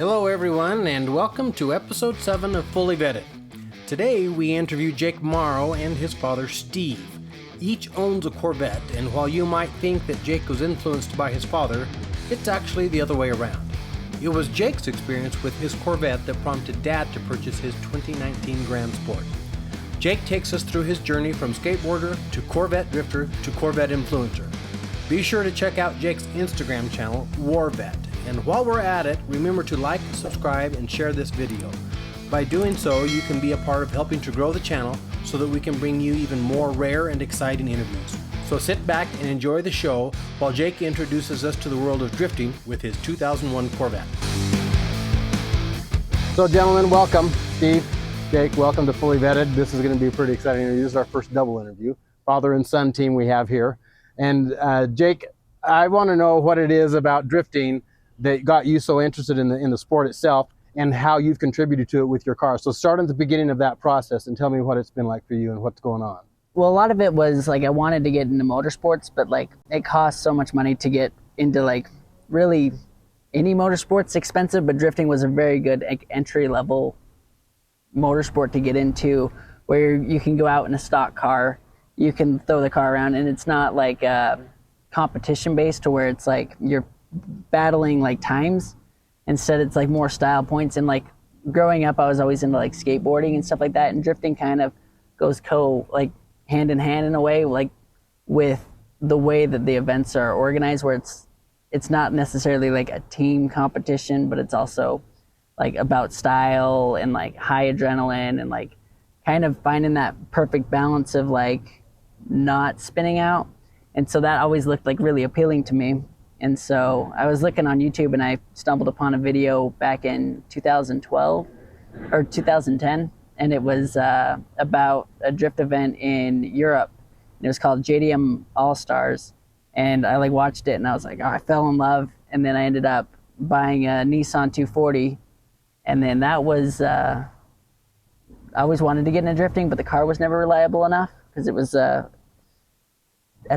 Hello everyone, and welcome to episode 7 of Fully Vetted. Today we interview Jake Morrow and his father Steve. Each owns a Corvette, and while you might think that Jake was influenced by his father, it's actually the other way around. It was Jake's experience with his Corvette that prompted Dad to purchase his 2019 Grand Sport. Jake takes us through his journey from skateboarder to Corvette drifter to Corvette influencer. Be sure to check out Jake's Instagram channel, WarVet. And while we're at it, remember to like, subscribe, and share this video. By doing so, you can be a part of helping to grow the channel so that we can bring you even more rare and exciting interviews. So sit back and enjoy the show while Jake introduces us to the world of drifting with his 2001 Corvette. So gentlemen, welcome. Steve, Jake, welcome to Fully Vetted. This is going to be a pretty exciting interview. This is our first double interview. Father and son team we have here. And Jake, I want to know what it is about drifting that got you so interested in the sport itself and how you've contributed to it with your car. So start at the beginning of that process and tell me what it's been like for you and what's going on. Well, a lot of it was like I wanted to get into motorsports, but like it costs so much money to get into like really any motorsport's expensive, but drifting was a very good like, entry level motorsport to get into, where you can go out in a stock car, you can throw the car around, and it's not like competition based to where it's like you're battling like times. Instead it's like more style points. And like growing up I was always into like skateboarding and stuff like that, and drifting kind of goes like hand in hand in a way, like with the way that the events are organized, where it's not necessarily like a team competition, but it's also like about style and like high adrenaline and like kind of finding that perfect balance of like not spinning out. And so that always looked like really appealing to me. And so I was looking on YouTube and I stumbled upon a video back in 2012 or 2010. And it was about a drift event in Europe. And it was called JDM All-Stars. And I like watched it and I was like, oh, I fell in love. And then I ended up buying a Nissan 240. And then that was, I always wanted to get into drifting, but the car was never reliable enough because it was, at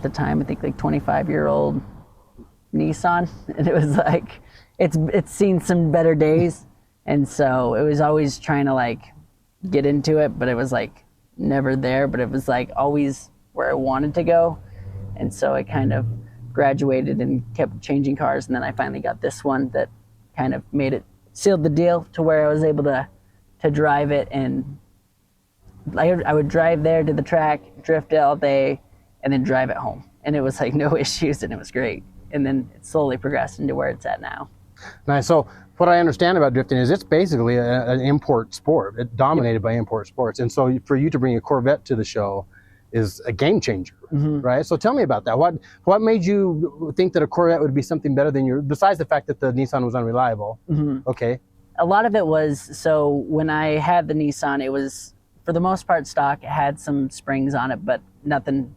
the time, I think like 25-year-old Nissan, and it was like it's seen some better days, and so it was always trying to like get into it, but it was like never there, but it was like always where I wanted to go. And so I kind of graduated and kept changing cars, and then I finally got this one that kind of sealed the deal to where I was able to drive it, and I would drive there to the track, drift it all day, and then drive it home, and it was like no issues, and it was great. And then it slowly progressed into where it's at now. Nice. So what I understand about drifting is it's basically an import sport. It's dominated by import sports. And so for you to bring a Corvette to the show is a game changer, right? So tell me about that. What made you think that a Corvette would be something better than besides the fact that the Nissan was unreliable? Okay. A lot of it was, so when I had the Nissan, it was for the most part stock. It had some springs on it, but nothing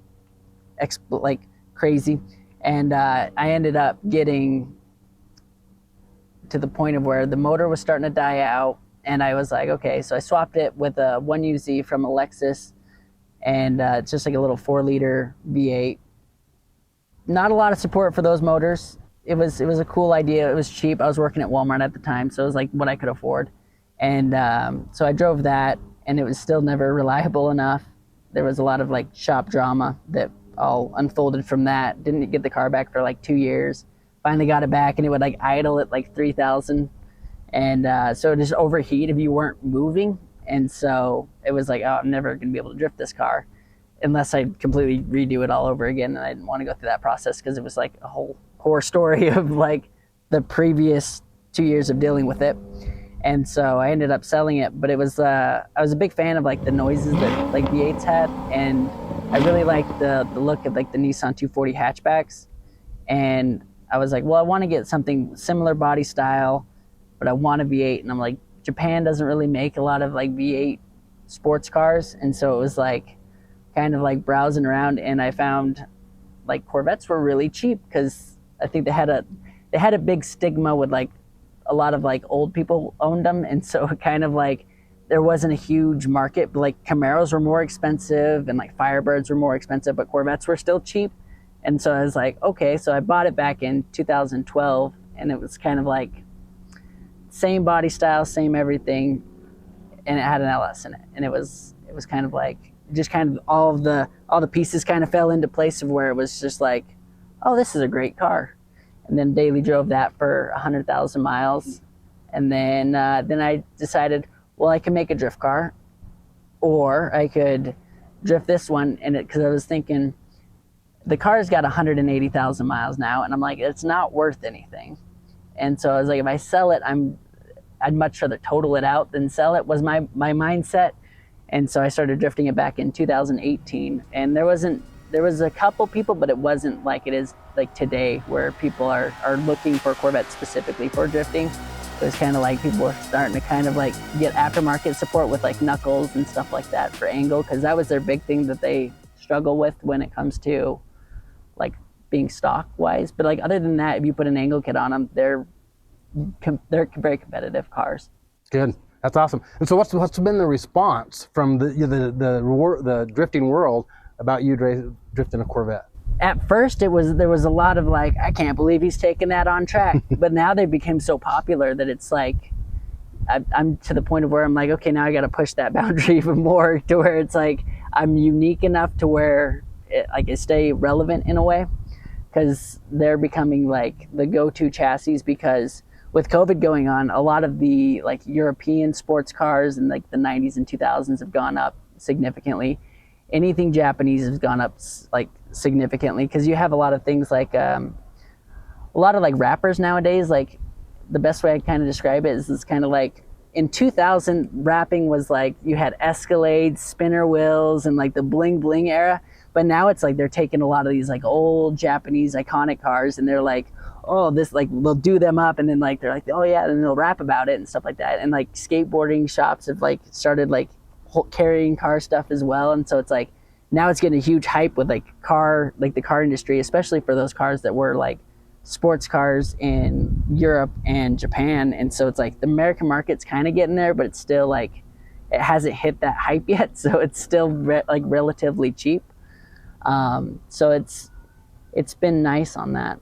like crazy. And I ended up getting to the point of where the motor was starting to die out, and I was like, okay, so I swapped it with a 1UZ from a Lexus, and it's just like a little 4-liter V8. Not a lot of support for those motors. It was a cool idea. It was cheap. I was working at Walmart at the time, so it was like what I could afford. And so I drove that, and it was still never reliable enough. There was a lot of like shop drama that all unfolded from that. Didn't get the car back for like 2 years. Finally got it back, and it would like idle at like 3,000. And so it just overheat if you weren't moving. And so it was like, oh, I'm never going to be able to drift this car unless I completely redo it all over again. And I didn't want to go through that process because it was like a whole horror story of like the previous 2 years of dealing with it. And so I ended up selling it, but it was, I was a big fan of like the noises that like V8s had. And I really liked the look of like the Nissan 240 hatchbacks. And I was like, well, I want to get something similar body style, but I want a V8. And I'm like, Japan doesn't really make a lot of like V8 sports cars. And so it was like kind of like browsing around, and I found like Corvettes were really cheap because I think they had a big stigma with like a lot of like old people owned them. And so it kind of like there wasn't a huge market. Like Camaros were more expensive and like Firebirds were more expensive, but Corvettes were still cheap. And so I was like, okay, so I bought it back in 2012, and it was kind of like same body style, same everything, and it had an LS in it. And it was kind of like, just kind of all the pieces kind of fell into place of where it was just like, oh, this is a great car. And then daily drove that for 100,000 miles. And then I decided, well, I can make a drift car, or I could drift this one. And because I was thinking, the car's got 180,000 miles now, and I'm like, it's not worth anything. And so I was like, if I sell it, I'd much rather total it out than sell it, was my mindset. And so I started drifting it back in 2018. And there was a couple people, but it wasn't like it is like today, where people are looking for Corvette specifically for drifting. It was kind of like people were starting to kind of like get aftermarket support with like knuckles and stuff like that for angle, because that was their big thing that they struggle with when it comes to like being stock wise. But like other than that, if you put an angle kit on them, they're very competitive cars. Good. That's awesome. And so what's been the response from the drifting world about you drifting a Corvette? At first, there was a lot of like, I can't believe he's taking that on track. But now they became so popular that it's like, I'm to the point of where I'm like, okay, now I got to push that boundary even more, to where it's like I'm unique enough to where I can stay relevant in a way, because they're becoming like the go-to chassis. Because with COVID going on, a lot of the like European sports cars in like the 90s and 2000s have gone up significantly. Anything Japanese has gone up like significantly, because you have a lot of things like a lot of like wrappers nowadays. Like the best way I kind of describe it is kind of like in 2000, wrapping was like you had Escalades, spinner wheels, and like the bling bling era. But now it's like they're taking a lot of these like old Japanese iconic cars, and they're like, oh, this, like they'll do them up, and then like they're like, oh yeah, and they'll rap about it and stuff like that. And like skateboarding shops have like started like carrying car stuff as well. And so it's like now it's getting a huge hype with like the car industry, especially for those cars that were like sports cars in Europe and Japan. And so it's like the American market's kind of getting there, but it's still like it hasn't hit that hype yet, so it's still like relatively cheap. So it's been nice on that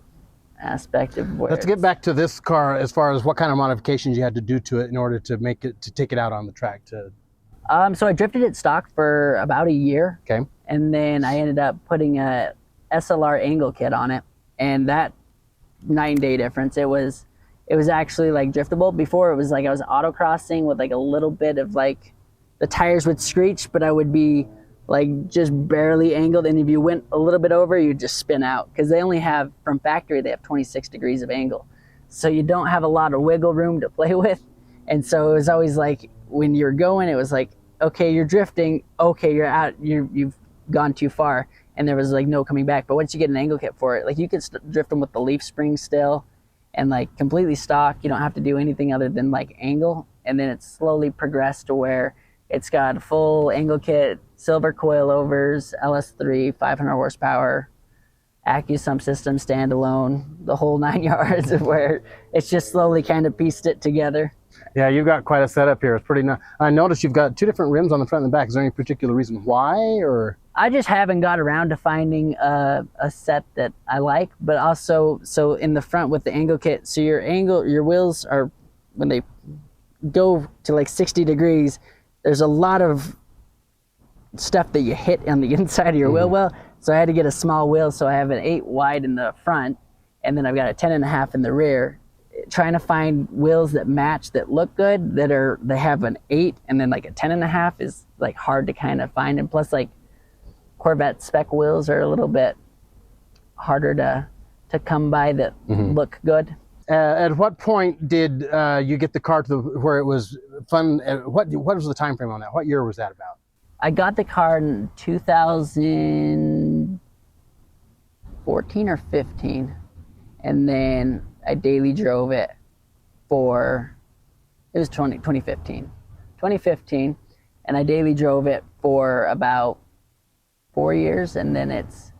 aspect of where. Let's get back to this car as far as what kind of modifications you had to do to it in order to take it out on the track. So I drifted it stock for about a year. Okay. And then I ended up putting a SLR angle kit on it, and that 9-day difference, it was actually like driftable. Before it was like I was autocrossing with like a little bit of like the tires would screech, but I would be like just barely angled, and if you went a little bit over, you'd just spin out, because they only have, from factory, they have 26 degrees of angle, so you don't have a lot of wiggle room to play with. And so it was always like when you're going, it was like, okay, you're drifting, okay, you're out, you've gone too far, and there was like no coming back. But once you get an angle kit for it, like you could drift them with the leaf springs still, and like completely stock. You don't have to do anything other than like angle. And then it's slowly progressed to where it's got a full angle kit, silver coilovers, LS3, 500 horsepower, AccuSump system, standalone, the whole 9 yards, of where it's just slowly kind of pieced it together. Yeah, you've got quite a setup here. It's pretty nice. I noticed you've got 2 different rims on the front and the back. Is there any particular reason why, or? I just haven't got around to finding a set that I like, but also, so in the front with the angle kit, so your wheels are, when they go to like 60 degrees, there's a lot of stuff that you hit on the inside of your wheel well. So I had to get a small wheel, so I have an 8 wide in the front, and then I've got a 10.5 in the rear. Trying to find wheels that match, that look good, they have an 8 and then like a 10.5 is like hard to kind of find. And plus, like Corvette spec wheels are a little bit harder to come by that look good. At what point did you get the car to where it was fun? What was the time frame on that? What year was that about? I got the car in 2014 or 15, and then I daily drove it for, it was 2015, and I daily drove it for about 4 years, and then it's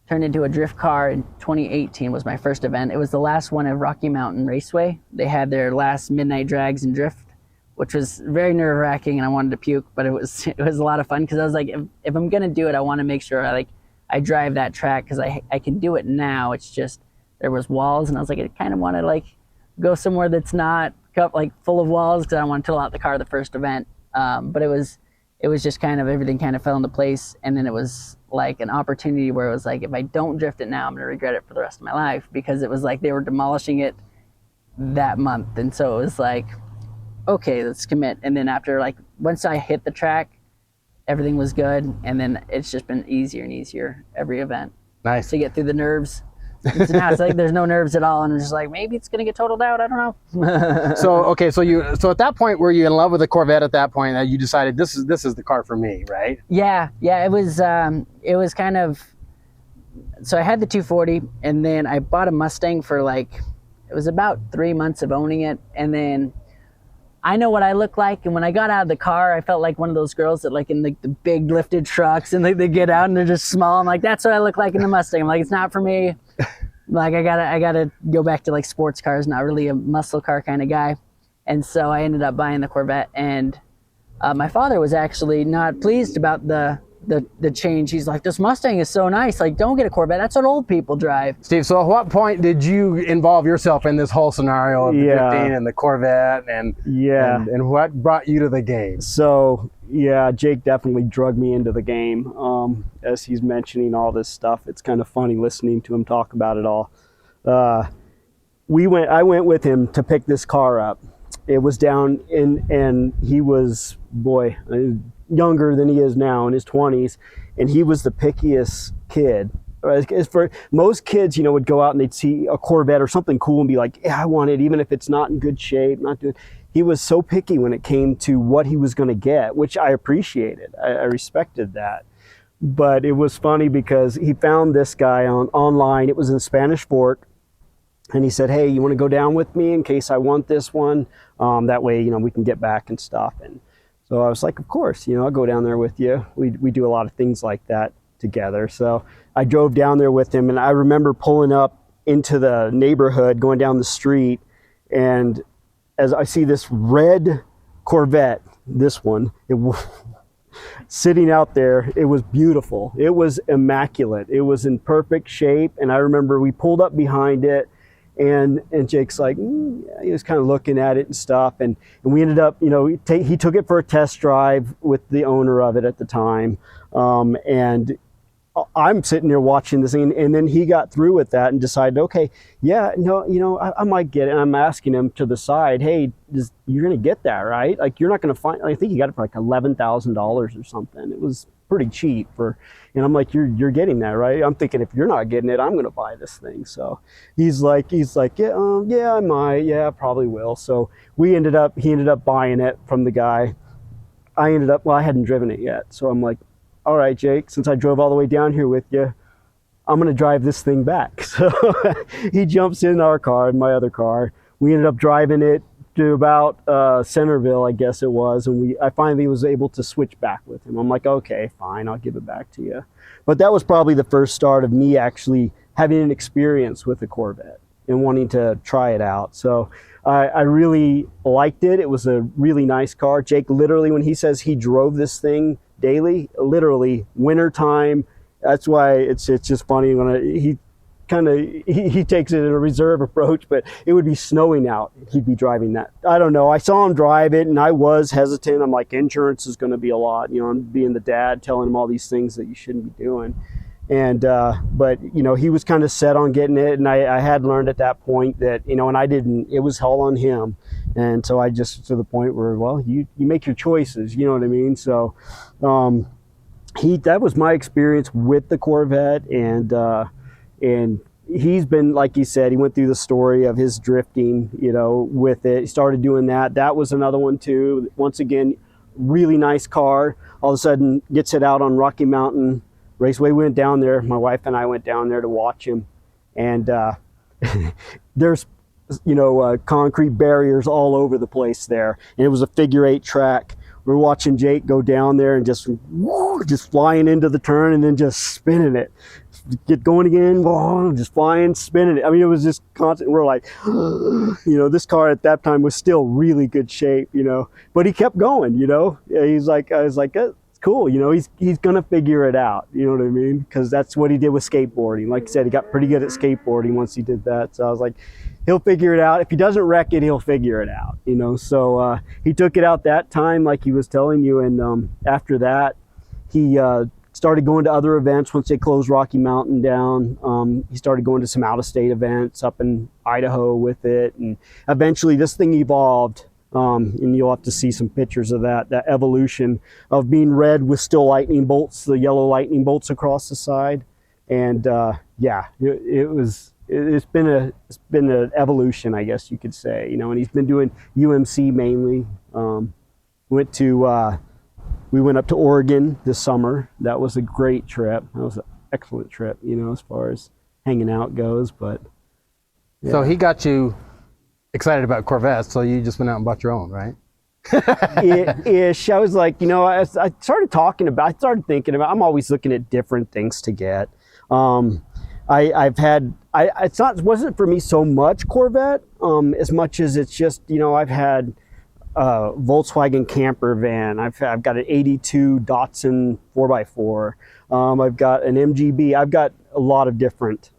turned into a drift car. In 2018 was my first event. It was the last one at Rocky Mountain Raceway. They had their last midnight drags and drift, which was very nerve-wracking, and I wanted to puke, but it was a lot of fun, because I was like, if I'm gonna do it, I want to make sure I drive that track, because I can do it now. It's just there was walls, and I was like, I kind of want to like go somewhere that's not cup like full of walls because I don't want to total out the car the first event. But it was just kind of, everything kind of fell into place. And then it was like an opportunity where it was like, if I don't drift it now, I'm going to regret it for the rest of my life, because it was like they were demolishing it that month. And so it was like, okay, let's commit. And then after, like, once I hit the track, everything was good. And then it's just been easier and easier every event. Nice. To get through the nerves. So now it's like there's no nerves at all, and I'm just like, maybe it's gonna get totaled out. I don't know. So at that point, were you in love with the Corvette at that point that you decided this is the car for me, right? Yeah. It was kind of. So I had the 240, and then I bought a Mustang for like, it was about 3 months of owning it, and then I know what I look like, and when I got out of the car, I felt like one of those girls that like in like the big lifted trucks, and they get out and they're just small. I'm like, that's what I look like in the Mustang. I'm like, it's not for me. Like I gotta go back to like sports cars, not really a muscle car kind of guy. And so I ended up buying the Corvette, and my father was actually not pleased about the change. He's like, this Mustang is so nice. Like, don't get a Corvette. That's what old people drive. Steve, so at what point did you involve yourself in this whole scenario of the drifting and the Corvette and what brought you to the game? So, yeah, Jake definitely drugged me into the game. As he's mentioning all this stuff, it's kind of funny listening to him talk about it all. I went with him to pick this car up. It was down and he was, younger than he is now, in his 20s, and he was the pickiest kid. As for most kids, would go out and they'd see a Corvette or something cool and be like, yeah, I want it, even if it's not in good shape. He was so picky when it came to what he was going to get, which I appreciated. I respected that. But it was funny because he found this guy online. It was in Spanish Fork. And he said, hey, you want to go down with me in case I want this one? That way, we can get back and stuff. And so I was like, of course, I'll go down there with you. We do a lot of things like that together. So I drove down there with him, and I remember pulling up into the neighborhood, going down the street, and as I see this red Corvette, this one, sitting out there, it was beautiful. It was immaculate. It was in perfect shape, and I remember we pulled up behind it, and Jake's like, yeah, he was kind of looking at it and stuff, and we ended up, he took it for a test drive with the owner of it at the time, and I'm sitting there watching this thing, and then he got through with that and decided, okay, yeah, no, I might get it. And I'm asking him to the side, hey, you're going to get that, right? Like, you're not going to find, I think he got it for like $11,000 or something. It was pretty cheap and I'm like, you're getting that, right? I'm thinking, if you're not getting it, I'm going to buy this thing. So he's like, yeah, I might. Yeah, I probably will. So he ended up buying it from the guy. I hadn't driven it yet. So I'm like, all right, Jake, since I drove all the way down here with you, I'm going to drive this thing back. So he jumps in our car, in my other car. We ended up driving it to about Centerville, I guess it was, and I finally was able to switch back with him. I'm like, okay, fine, I'll give it back to you. But that was probably the first start of me actually having an experience with the Corvette and wanting to try it out. So I really liked it. It was a really nice car. Jake, literally, when he says he drove this thing daily, literally wintertime. That's why it's just funny when he takes it in a reserve approach, but it would be snowing out, he'd be driving that. I don't know, I saw him drive it and I was hesitant. I'm like, insurance is going to be a lot, I'm being the dad telling him all these things that you shouldn't be doing. And but he was kind of set on getting it, and I had learned at that point that and I didn't, it was all on him. And so I just, to the point where, well, you make your choices, you know what I mean? So that was my experience with the Corvette, and he's been, like he said, he went through the story of his drifting, with it. He started doing that. That was another one too. Once again, really nice car. All of a sudden gets it out on Rocky Mountain Raceway. We went down there, my wife and I went down there to watch him, and there's concrete barriers all over the place there, and it was a figure-8 track. We're watching Jake go down there and just flying into the turn and then just spinning it, get going again, just flying, spinning it. I mean, it was just constant. We're like, this car at that time was still really good shape, but he kept going, he's like, I was like, it's cool, he's gonna figure it out, you know what I mean? Because that's what he did with skateboarding. Like I said, he got pretty good at skateboarding once he did that. So I was like, he'll figure it out. If he doesn't wreck it, he'll figure it out, you know. So he took it out that time, like he was telling you, and after that, he started going to other events once they closed Rocky Mountain down. He started going to some out-of-state events up in Idaho with it, and eventually this thing evolved, and you'll have to see some pictures of that evolution of being red with still lightning bolts, the yellow lightning bolts across the side. And yeah, it's been an evolution, I guess you could say, you know. And he's been doing UMC mainly. We went up to Oregon this summer. That was a great trip. That was an excellent trip, you know, as far as hanging out goes. But yeah. So he got you excited about Corvettes, so you just went out and bought your own, right? Ish. I was like, you know, I started thinking about, I'm always looking at different things to get. It wasn't for me so much Corvette, as much as it's just, you know, I've had a Volkswagen camper van. I've got an 82 Datsun 4x4. I've got an MGB. I've got a lot of different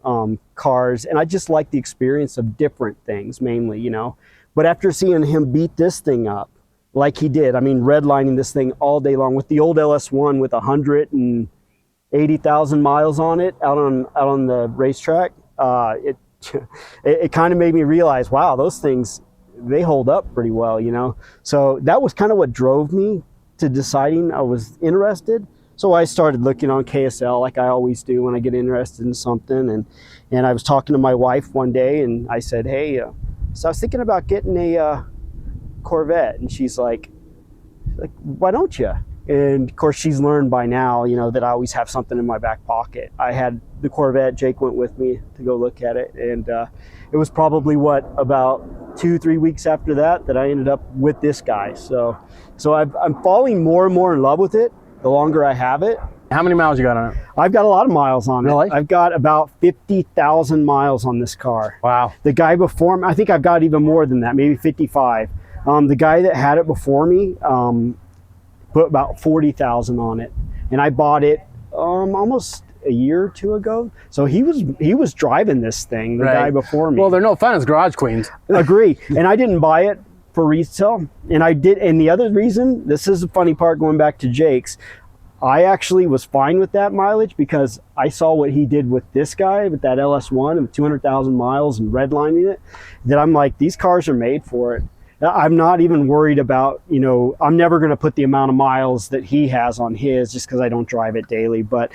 cars, and I just like the experience of different things mainly, you know. But after seeing him beat this thing up like he did, I mean, redlining this thing all day long with the old LS1 with 180,000 miles on it out on the racetrack, it kind of made me realize, wow, those things, they hold up pretty well, you know. So that was kind of what drove me to deciding I was interested. So I started looking on KSL like I always do when I get interested in something. And I was talking to my wife one day, and I said, hey, so I was thinking about getting a Corvette. And she's like, why don't you? And of course, she's learned by now, you know, that I always have something in my back pocket. I had the Corvette. Jake went with me to go look at it. And it was probably about 2-3 weeks after that I ended up with this guy. So I'm falling more and more in love with it the longer I have it. How many miles you got on it? I've got a lot of miles on it. Really? I've got about 50,000 miles on this car. Wow. The guy before me, I think I've got even more than that, maybe 55. The guy that had it before me put about 40,000 on it, and I bought it almost a year or two ago. So he was driving this thing, the guy before me. Well, they're no fun as garage queens. Agree. And I didn't buy it for resale. And the other reason, this is the funny part going back to Jake's, I actually was fine with that mileage because I saw what he did with this guy, with that LS1 and 200,000 miles and redlining it, that I'm like, these cars are made for it. I'm not even worried about, you know, I'm never going to put the amount of miles that he has on his just because I don't drive it daily. But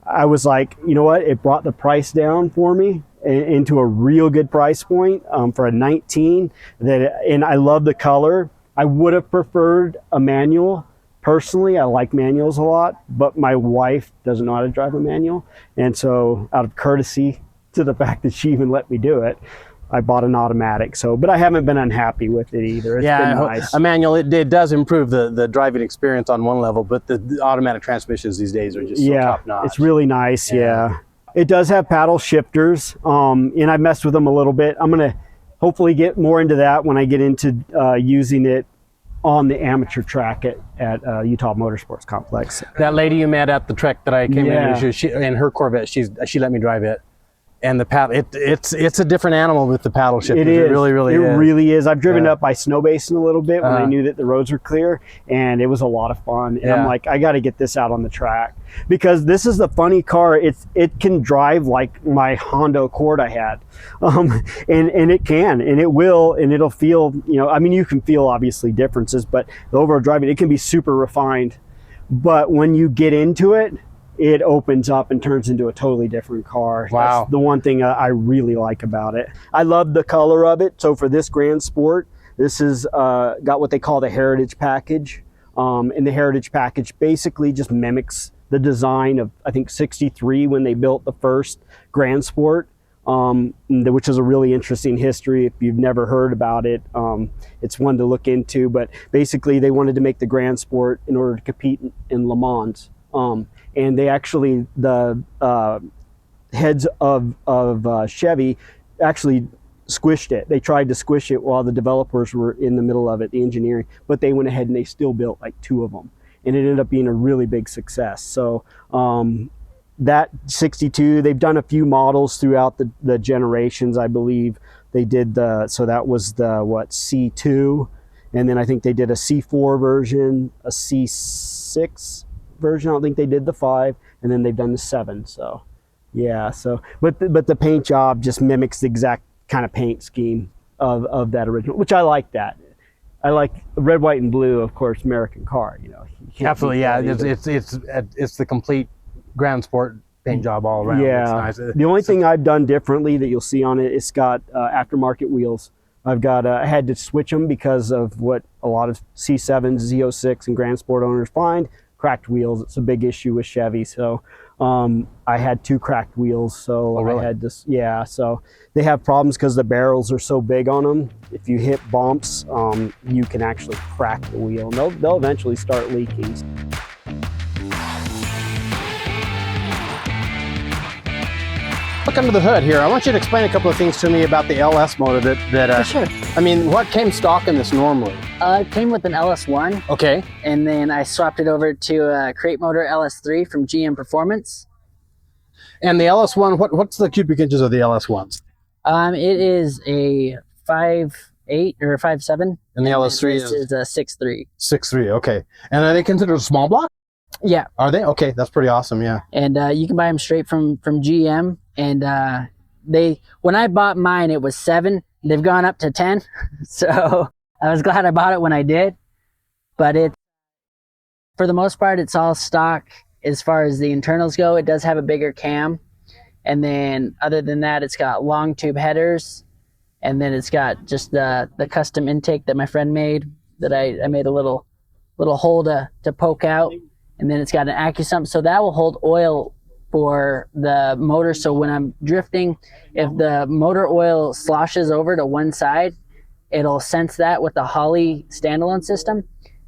I was like, you know what? It brought the price down for me into a real good price point for a 19. And I love the color. I would have preferred a manual. Personally, I like manuals a lot, but my wife doesn't know how to drive a manual. And so out of courtesy to the fact that she even let me do it, I bought an automatic. So, but I haven't been unhappy with it either. It's been nice. A manual, it does improve the driving experience on one level, but the automatic transmissions these days are just so top notch. It's really nice. Yeah. It does have paddle shifters, and I messed with them a little bit. I'm gonna hopefully get more into that when I get into using it on the amateur track at Utah Motorsports Complex. That lady you met at the trek that I came in, she in her Corvette, she let me drive it. And the paddle, it's a different animal with the paddle shifters. It is. It really is. I've driven up by Snow Basin a little bit when I knew that the roads were clear, and it was a lot of fun. And I'm like, I got to get this out on the track because this is the funny car. It can drive like my Honda Accord I had, and it can, and it will, and it'll feel. You know, I mean, you can feel obviously differences, but the overall driving, it can be super refined. But when you get into it, it opens up and turns into a totally different car. Wow. That's the one thing I really like about it. I love the color of it. So for this Grand Sport, this is got what they call the Heritage Package. And the Heritage Package basically just mimics the design of, I think, 63 when they built the first Grand Sport, which is a really interesting history. If you've never heard about it, it's one to look into. But basically, they wanted to make the Grand Sport in order to compete in Le Mans. And they actually, the heads of Chevy actually squished it. They tried to squish it while the developers were in the middle of it, the engineering, but they went ahead and they still built like 2 of them. And it ended up being a really big success. So that 62, they've done a few models throughout the generations, I believe. They did so that was the C2, and then I think they did a C4 version, a C6 version. I don't think they did the 5, and then they've done the 7. So yeah, so but the paint job just mimics the exact kind of paint scheme of that original, which I like that. I like red, white, and blue, of course, American car. You can't Absolutely, yeah. It's the complete Grand Sport paint job all around. Yeah. It's nice. The only thing I've done differently that you'll see on it, it's got aftermarket wheels. I had to switch them because of what a lot of C7s, Z06, and Grand Sport owners find: cracked wheels. It's a big issue with Chevy. So I had 2 cracked wheels. So really? I had this. Yeah. So they have problems because the barrels are so big on them. If you hit bumps, you can actually crack the wheel. And they'll eventually start leaking. Look under the hood here. I want you to explain a couple of things to me about the LS motor that Sure. I mean, what came stock in this normally? It came with an LS1, Okay. and then I swapped it over to a crate motor LS3 from GM Performance. And the LS1, what's the cubic inches of the LS1s? It is a 5.8 or a 5.7. And the LS3 This is a 6.3. 6.3. Okay. And are they considered a small block? Yeah, Are they? Okay, that's pretty awesome. Yeah. and you can buy them straight from GM. And when I bought mine, it was 7. They've gone up to 10. So I was glad I bought it when I did. But for the most part, it's all stock as far as the internals go. It does have a bigger cam. And then other than that, it's got long tube headers. And then it's got just the custom intake that my friend made, that I made a little hole to poke out. And then it's got an AccuSump, so that will hold oil for the motor. So when I'm drifting, if the motor oil sloshes over to one side, it'll sense that with the Holley standalone system,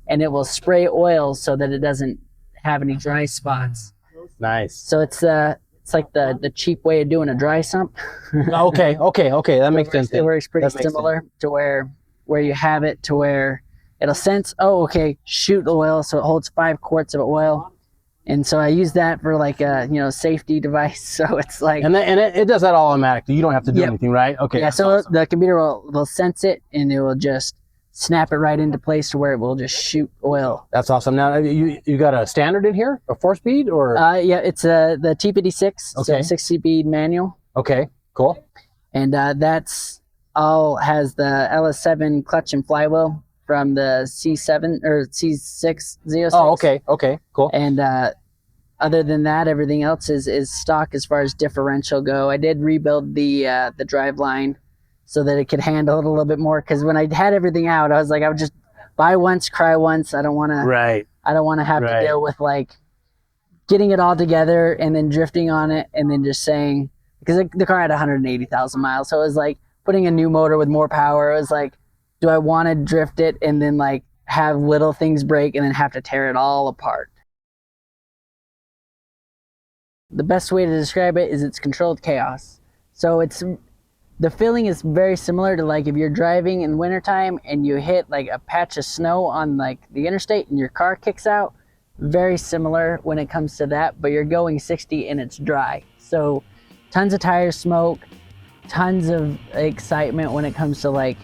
and it will spray oil so that it doesn't have any dry spots. Nice. So it's like the cheap way of doing a dry sump. Okay. That makes sense. It works pretty That makes similar to where you have it to where it'll sense, oh, okay, shoot oil, so it holds 5 quarts of oil. And so I use that for like a safety device. So it's like, And it does that all automatically. You don't have to do Yep. anything, right? Okay. yeah. that's So awesome. the computer will sense it, and it will just snap it right into place to where it will just shoot oil. That's awesome. Now you got a standard in here, a 4-speed, or Yeah, it's the T56, Okay. so 6-speed manual, okay, cool. and that's all has the LS7 clutch and flywheel from the C7 or C6 Z06. Oh, okay, cool. And other than that, everything else is stock as far as differential go. I did rebuild the drive line so that it could handle it a little bit more, because when I had everything out, I was like, I would just buy once, cry once. I don't want Right. to have Right. to deal with like getting it all together and then drifting on it and then just saying, because the car had 180,000 miles, so it was like putting a new motor with more power. It was like, do I want to drift it and then like have little things break and then have to tear it all apart? The best way to describe it is it's controlled chaos. So the feeling is very similar to like if you're driving in wintertime and you hit like a patch of snow on like the interstate and your car kicks out. Very similar when it comes to that, but you're going 60 and it's dry. So tons of tire smoke, tons of excitement when it comes to like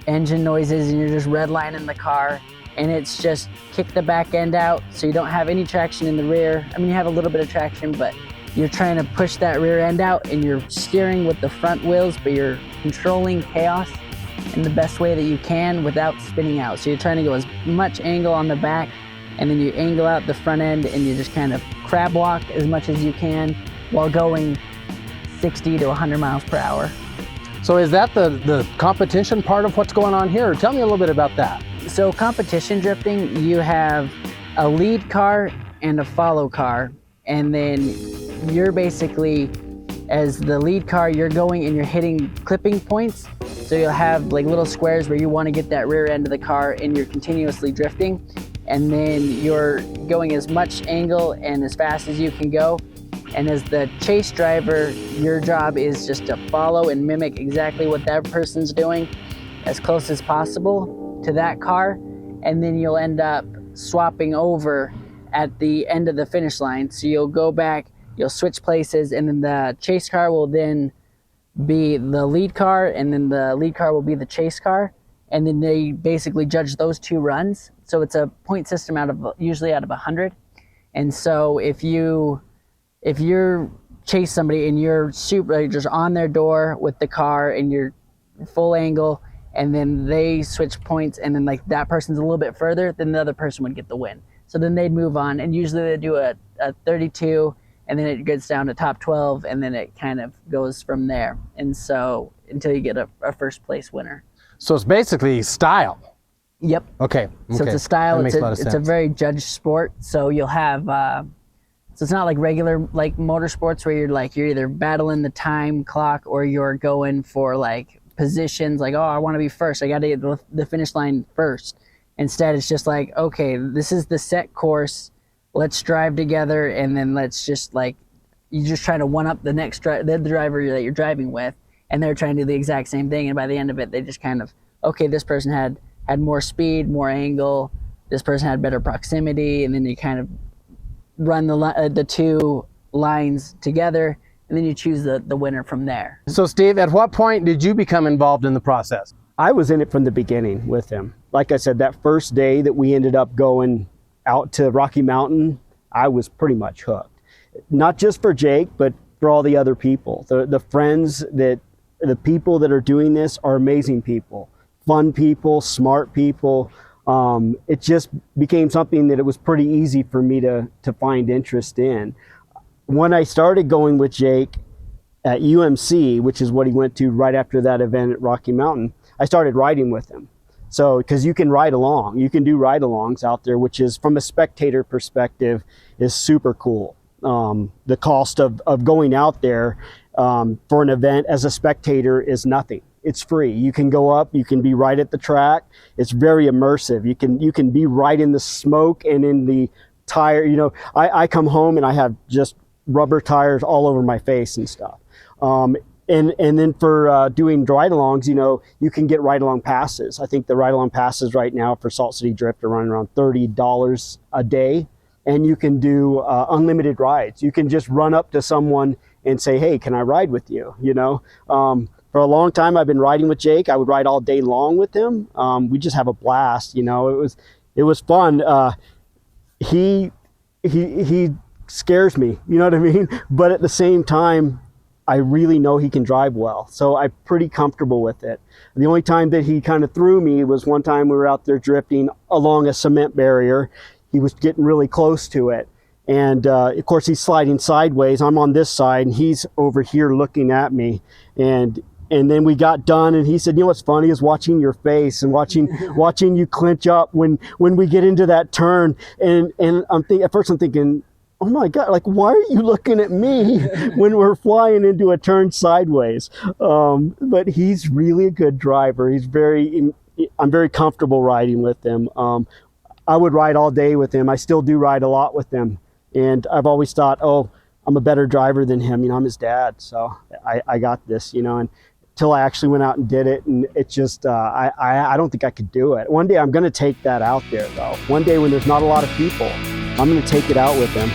engine noises, and you're just redlining the car, and it's just kick the back end out so you don't have any traction in the rear. I mean, you have a little bit of traction, but you're trying to push that rear end out, and you're steering with the front wheels, but you're controlling chaos in the best way that you can without spinning out. So you're trying to go as much angle on the back, and then you angle out the front end, and you just kind of crab walk as much as you can while going 60 to 100 miles per hour. So is that the competition part of what's going on here? Tell me a little bit about that. So competition drifting, you have a lead car and a follow car, and then you're basically, as the lead car, you're going and you're hitting clipping points. So you'll have like little squares where you want to get that rear end of the car, and you're continuously drifting, and then you're going as much angle and as fast as you can go. And as the chase driver, your job is just to follow and mimic exactly what that person's doing as close as possible to that car, and then you'll end up swapping over at the end of the finish line. So you'll go back, you'll switch places, and then the chase car will then be the lead car, and then the lead car will be the chase car, and then they basically judge those 2 runs. So it's a point system usually out of 100. And so if you chase somebody and you're just on their door with the car and you're full angle, and then they switch points, and then like that person's a little bit further, then the other person would get the win. So then they'd move on, and usually they do a 32, and then it gets down to top 12, and then it kind of goes from there. And so until you get a first place winner. So it's basically style. Yep. Okay. So it's a style. That makes a lot of it's a sense. very judged sport. So you'll have. So it's not like regular like motorsports where you're either battling the time clock or you're going for like positions. Like, oh, I want to be first. I got to get the finish line first. Instead, it's just like, okay, this is the set course. Let's drive together, and then let's just like, you're just trying to one up the next the driver that you're driving with, and they're trying to do the exact same thing. And by the end of it, they just kind of, okay, this person had more speed, more angle. This person had better proximity, and then you kind of run the 2 lines together, and then you choose the winner from there. So Steve, at what point did you become involved in the process? I was in it from the beginning with him. Like I said, that first day that we ended up going out to Rocky Mountain, I was pretty much hooked. Not just for Jake, but for all the other people. The friends the people that are doing this are amazing people, fun people, smart people. It just became something that it was pretty easy for me to find interest in. When I started going with Jake at UMC, which is what he went to right after that event at Rocky Mountain, I started riding with him. So, because you can ride along, you can do ride-alongs out there, which is, from a spectator perspective, is super cool. The cost of going out there for an event as a spectator is nothing. It's free. You can go up, you can be right at the track. It's very immersive. You can be right in the smoke and in the tire. You know, I come home and I have just rubber tires all over my face and stuff. And then for doing ride-alongs, you know, you can get ride-along passes. I think the ride-along passes right now for Salt City Drift are running around $30 a day, and you can do unlimited rides. You can just run up to someone and say, hey, can I ride with you? You know, for a long time I've been riding with Jake. I would ride all day long with him. We just have a blast. You know, it was fun. He scares me, you know what I mean? But at the same time, I really know he can drive well, so I'm pretty comfortable with it. The only time that he kind of threw me was one time we were out there drifting along a cement barrier. He was getting really close to it, and of course he's sliding sideways. I'm on this side and he's over here looking at me, and then we got done and he said, you know what's funny is watching your face and watching you clinch up when we get into that turn, and at first I'm thinking, oh my God, like, why are you looking at me when we're flying into a turn sideways? But he's really a good driver. I'm very comfortable riding with him. I would ride all day with him. I still do ride a lot with him. And I've always thought, oh, I'm a better driver than him. You know, I'm his dad, so I got this, you know, and until I actually went out and did it. And it just, I don't think I could do it. One day I'm going to take that out there though. One day when there's not a lot of people, I'm going to take it out with him.